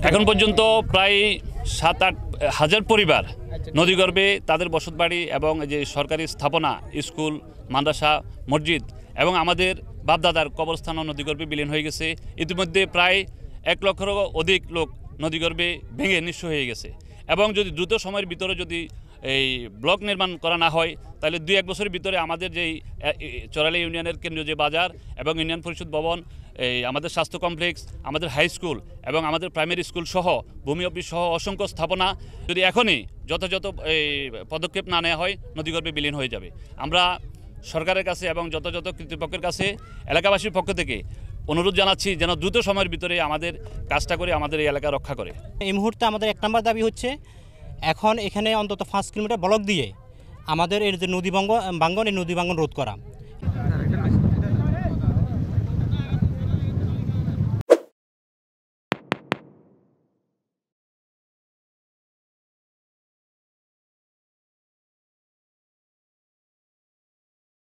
এখন পর্যন্ত প্রায় 7-8 হাজার পরিবার নদীগর্ভে তাদের বসতবাড়ি এবং যে সরকারি স্থাপনা, স্কুল, মাদ্রাসা, মসজিদ এবং আমাদের বাপদাদার কবরস্থানও নদীগর্ভে বিলীন হয়ে গেছে। ইতিমধ্যে প্রায় 1 লক্ষেরও অধিক লোক নদীগর্ভে ভেঙে নিঃস্ব হয়ে গেছে এবং যদি দ্রুত সময়ের ভিতরে যদি এই ব্লক নির্মাণ করা না হয় তাহলে 2-1 বছরের ভিতরে আমাদের যেই চরালি ইউনিয়নের কেন্দ্রীয় যে বাজার এবং ইউনিয়ন পরিষদ ভবন, এই আমাদের স্বাস্থ্য কমপ্লেক্স, আমাদের হাই স্কুল এবং আমাদের প্রাইমারি স্কুল সহ ভূমি অফিস সহ অসংখ্য স্থাপনা যদি এখনই যথাযথ পদক্ষেপ না নেওয়া হয় নদীগর্ভে বিলীন হয়ে যাবে। আমরা সরকারের কাছে এবং যথাযথ কর্তৃপক্ষের কাছে এলাকাবাসীর পক্ষ থেকে অনুরোধ জানাচ্ছি যেন দ্রুত সময়ের ভিতরে আমাদের কাজটা করে আমাদের এই এলাকা রক্ষা করে। এই মুহূর্তে আমাদের 1 নম্বর দাবি হচ্ছে এখন এখানে অন্তত 5 কিলোমিটার ব্লক দিয়ে আমাদের এর যে নদী ভাঙ্গন, এই নদী ভাঙ্গন রোধ করা।